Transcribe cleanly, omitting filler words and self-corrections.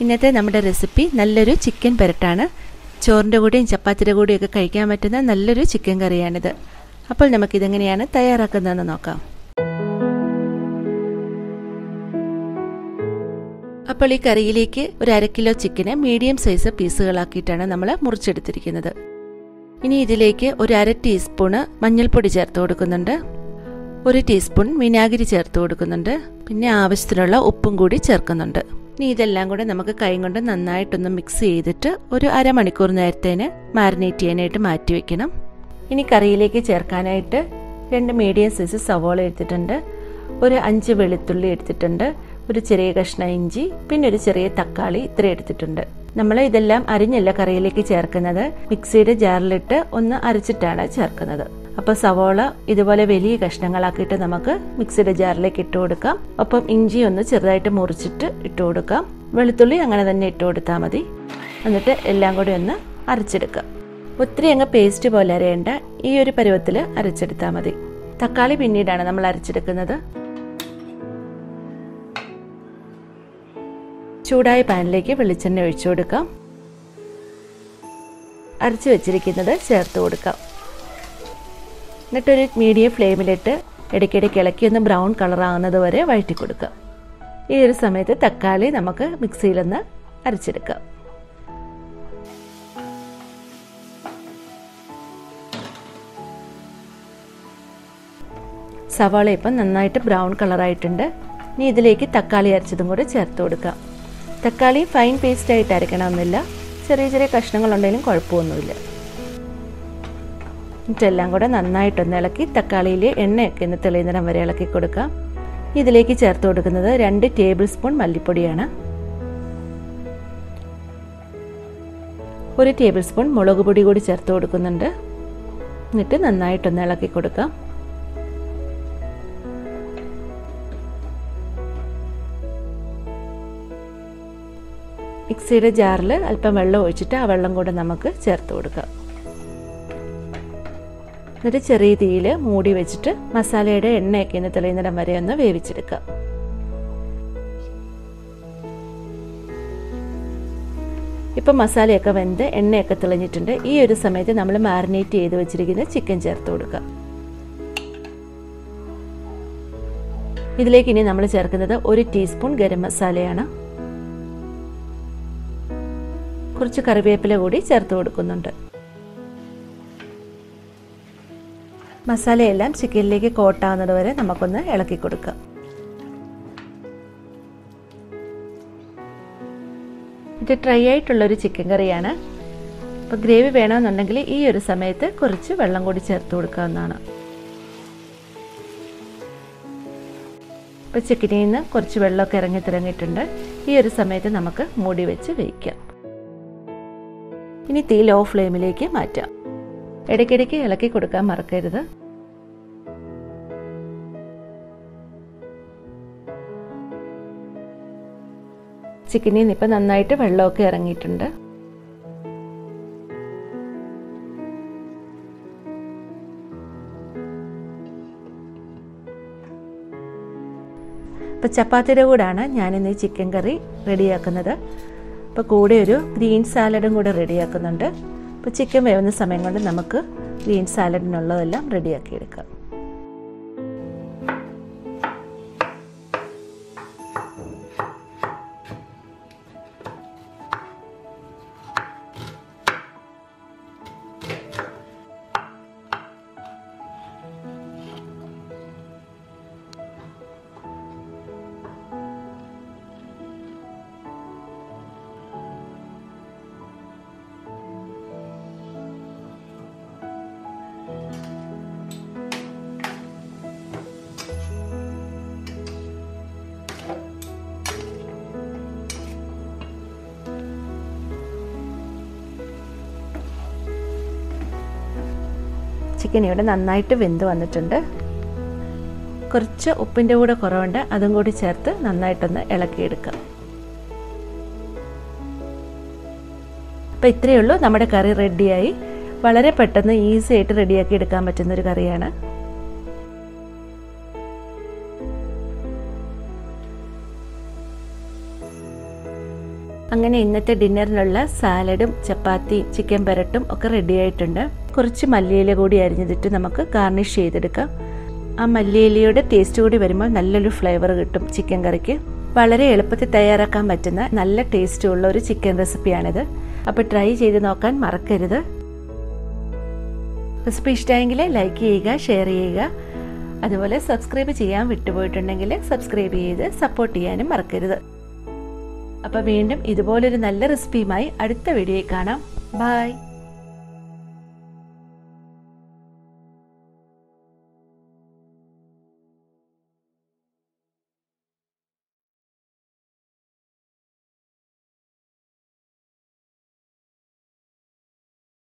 ഇന്നത്തെ നമ്മുടെ റെസിപ്പി നല്ലൊരു ചിക്കൻ പെരട്ടാണ്. ചോറിൻ്റെ കൂടെയും ചപ്പാത്തിയുടെ കൂടെയൊക്കെ കഴിക്കാൻ പറ്റുന്ന നല്ലൊരു ചിക്കൻ കറിയാണിത്. അപ്പോൾ നമുക്കിതെങ്ങനെയാണ് തയ്യാറാക്കുന്നതെന്ന് നോക്കാം. അപ്പോൾ ഈ കറിയിലേക്ക് ഒരു 1/2 കിലോ ചിക്കന് മീഡിയം സൈസ് പീസുകളാക്കിയിട്ടാണ് നമ്മൾ മുറിച്ചെടുത്തിരിക്കുന്നത്. ഇനി ഇതിലേക്ക് ഒരു 1/2 ടീസ്പൂണ് മഞ്ഞൾപ്പൊടി ചേർത്ത് കൊടുക്കുന്നുണ്ട്, 1 ടീസ്പൂൺ വിനാഗിരി ചേർത്ത് കൊടുക്കുന്നുണ്ട്, പിന്നെ ആവശ്യത്തിനുള്ള ഉപ്പും കൂടി ചേർക്കുന്നുണ്ട്. ഇനി ഇതെല്ലാം കൂടെ നമുക്ക് കൈ കൊണ്ട് നന്നായിട്ടൊന്ന് മിക്സ് ചെയ്തിട്ട് ഒരു അരമണിക്കൂർ നേരത്തേന് മാരിനേറ്റ് ചെയ്യാനായിട്ട് മാറ്റി വെക്കണം. ഇനി കറിയിലേക്ക് ചേർക്കാനായിട്ട് 2 മീഡിയം സൈസ് സവോള എടുത്തിട്ടുണ്ട്, ഒരു 5 വെളുത്തുള്ളി എടുത്തിട്ടുണ്ട്, ഒരു ചെറിയ കഷ്ണം ഇഞ്ചി, പിന്നെ ഒരു ചെറിയ തക്കാളി ഇത്ര എടുത്തിട്ടുണ്ട്. നമ്മൾ ഇതെല്ലാം അരിഞ്ഞല്ല കറിയിലേക്ക് ചേർക്കുന്നത്, മിക്സിയുടെ ജാറിലിട്ട് ഒന്ന് അരച്ചിട്ടാണ് ചേർക്കുന്നത്. അപ്പോൾ സവോള ഇതുപോലെ വലിയ കഷ്ണങ്ങളാക്കിയിട്ട് നമുക്ക് മിക്സിയുടെ ജാറിലേക്ക് ഇട്ട് കൊടുക്കാം. ഒപ്പം ഇഞ്ചി ഒന്ന് ചെറുതായിട്ട് മുറിച്ചിട്ട് ഇട്ട് കൊടുക്കാം. വെളുത്തുള്ളി അങ്ങനെ തന്നെ ഇട്ട് കൊടുത്താൽ മതി. എന്നിട്ട് എല്ലാം കൂടി ഒന്ന് അരച്ചെടുക്കാം. ഒത്തിരി അങ്ങ് പേസ്റ്റ് പോലെ അരയേണ്ട, ഈ ഒരു പരുവത്തിൽ അരച്ചെടുത്താൽ മതി. തക്കാളി പിന്നീടാണ് നമ്മൾ അരച്ചെടുക്കുന്നത്. ചൂടായ പാനിലേക്ക് വെളിച്ചെണ്ണ ഒഴിച്ചു കൊടുക്കാം. അരച്ചു വെച്ചിരിക്കുന്നത് ചേർത്ത് കൊടുക്കാം. എന്നിട്ടൊരു മീഡിയം ഫ്ലെയിമിലിട്ട് ഇടയ്ക്കിടയ്ക്ക് ഇളക്കി ഒന്ന് ബ്രൗൺ കളറാകുന്നത് വരെ വഴറ്റി കൊടുക്കാം. ഈ ഒരു സമയത്ത് തക്കാളി നമുക്ക് മിക്സിയിലൊന്ന് അരച്ചെടുക്കാം. സവാള ഇപ്പം നന്നായിട്ട് ബ്രൗൺ കളറായിട്ടുണ്ട്. ഇനി ഇതിലേക്ക് തക്കാളി അരച്ചതും കൂടെ ചേർത്ത് കൊടുക്കാം. തക്കാളി ഫൈൻ പേസ്റ്റ് ആയിട്ട് അരക്കണമെന്നില്ല, ചെറിയ ചെറിയ കഷ്ണങ്ങളുണ്ടെങ്കിലും കുഴപ്പമൊന്നുമില്ല. എന്നിട്ടെല്ലാം കൂടെ നന്നായിട്ടൊന്ന് ഇളക്കി തക്കാളിയിലെ എണ്ണയൊക്കെ ഒന്ന് തെളിയുന്നിടം വരെ ഇളക്കി കൊടുക്കാം. ഇതിലേക്ക് ചേർത്ത് കൊടുക്കുന്നത് 2 ടേബിൾ സ്പൂൺ മല്ലിപ്പൊടിയാണ്, 1 ടേബിൾ സ്പൂൺ മുളക് പൊടി കൂടി ചേർത്ത് കൊടുക്കുന്നുണ്ട്. എന്നിട്ട് നന്നായിട്ടൊന്ന് ഇളക്കി കൊടുക്കാം. മിക്സിയുടെ ജാറിൽ അല്പം വെള്ളം ഒഴിച്ചിട്ട് ആ വെള്ളം കൂടെ നമുക്ക് ചേർത്ത് കൊടുക്കാം. എന്നിട്ട് ചെറിയ തീയിൽ മൂടി വെച്ചിട്ട് മസാലയുടെ എണ്ണയൊക്കെ ഒന്ന് തെളിയുന്നിടം വരെ ഒന്ന് വേവിച്ചെടുക്കാം. ഇപ്പം മസാലയൊക്കെ വെന്ത് എണ്ണയൊക്കെ തെളിഞ്ഞിട്ടുണ്ട്. ഈ ഒരു സമയത്ത് നമ്മൾ മാരിനേറ്റ് ചെയ്ത് വെച്ചിരിക്കുന്ന ചിക്കൻ ചേർത്ത് കൊടുക്കാം. ഇതിലേക്ക് ഇനി നമ്മൾ ചേർക്കുന്നത് 1 ടീസ്പൂൺ ഗരം മസാലയാണ്, കുറച്ച് കറിവേപ്പില കൂടി ചേർത്ത് കൊടുക്കുന്നുണ്ട്. മസാലയെല്ലാം ചിക്കനിലേക്ക് കോട്ടാവുന്നത് വരെ നമുക്കൊന്ന് ഇളക്കി കൊടുക്കാം. ഇത് ഡ്രൈ ആയിട്ടുള്ളൊരു ചിക്കൻ കറിയാണ്. അപ്പോൾ ഗ്രേവി വേണമെന്നുണ്ടെങ്കിൽ ഈ ഒരു സമയത്ത് കുറച്ച് വെള്ളം കൂടി ചേർത്ത് കൊടുക്കാവുന്നതാണ്. ഇപ്പോൾ ചിക്കനിൽ നിന്ന് കുറച്ച് വെള്ളമൊക്കെ ഇറങ്ങിത്തിറങ്ങിയിട്ടുണ്ട്. ഈ ഒരു സമയത്ത് നമുക്ക് മൂടി വെച്ച് വേവിക്കാം. ഇനി തീ ലോ ഫ്ലെയിമിലേക്ക് മാറ്റാം. ഇടയ്ക്കിടയ്ക്ക് ഇളക്കി കൊടുക്കാൻ മറക്കരുത്. ചിക്കനിൽ നിന്ന് ഇപ്പം നന്നായിട്ട് വെള്ളമൊക്കെ ഇറങ്ങിയിട്ടുണ്ട്. ഇപ്പം ചപ്പാത്തിയുടെ കൂടാണ് ഞാനിന്ന് ഈ ചിക്കൻ കറി റെഡിയാക്കുന്നത്. അപ്പോൾ കൂടെ ഒരു ഗ്രീൻ സാലഡും കൂടെ റെഡിയാക്കുന്നുണ്ട്. അപ്പോൾ ചിക്കൻ വേവുന്ന സമയം കൊണ്ട് നമുക്ക് ഗ്രീൻ സാലഡിനുള്ളതെല്ലാം റെഡിയാക്കി എടുക്കാം. ചിക്കൻ ഇവിടെ നന്നായിട്ട് വെന്ത് വന്നിട്ടുണ്ട്. കുറച്ച് ഉപ്പിൻ്റെ കൂടെ കുറവുണ്ട്, അതും കൂടി ചേർത്ത് നന്നായിട്ടൊന്ന് ഇളക്കിയെടുക്കാം. അപ്പോൾ ഇത്രയേ ഉള്ളൂ, നമ്മുടെ കറി റെഡിയായി. വളരെ പെട്ടെന്ന് ഈസി ആയിട്ട് റെഡിയാക്കി എടുക്കാൻ പറ്റുന്നൊരു കറിയാണ്. അങ്ങനെ ഇന്നത്തെ ഡിന്നറിനുള്ള സാലഡും ചപ്പാത്തിയും ചിക്കൻ പെരട്ടും ഒക്കെ റെഡി ആയിട്ടുണ്ട്. കുറച്ച് മല്ലിയില കൂടി അരിഞ്ഞിട്ട് നമുക്ക് ഗാർണിഷ് ചെയ്തെടുക്കാം. ആ മല്ലിയിലയുടെ ടേസ്റ്റ് കൂടി വരുമ്പോൾ നല്ലൊരു ഫ്ലേവർ കിട്ടും ചിക്കൻ കറിക്ക്. വളരെ എളുപ്പത്തിൽ തയ്യാറാക്കാൻ പറ്റുന്ന നല്ല ടേസ്റ്റ് ഉള്ള ഒരു ചിക്കൻ റെസിപ്പിയാണിത്. അപ്പോൾ ട്രൈ ചെയ്ത് നോക്കാൻ മറക്കരുത്. റെസിപ്പി ഇഷ്ടമായെങ്കിൽ ലൈക്ക് ചെയ്യുക, ഷെയർ ചെയ്യുക. അതുപോലെ സബ്സ്ക്രൈബ് ചെയ്യാൻ വിട്ടുപോയിട്ടുണ്ടെങ്കിൽ സബ്സ്ക്രൈബ് ചെയ്ത് സപ്പോർട്ട് ചെയ്യാനും മറക്കരുത്. അപ്പോൾ വീണ്ടും ഇതുപോലൊരു നല്ല റെസിപ്പിയുമായി അടുത്ത വീഡിയോയിൽ കാണാം. ബൈ.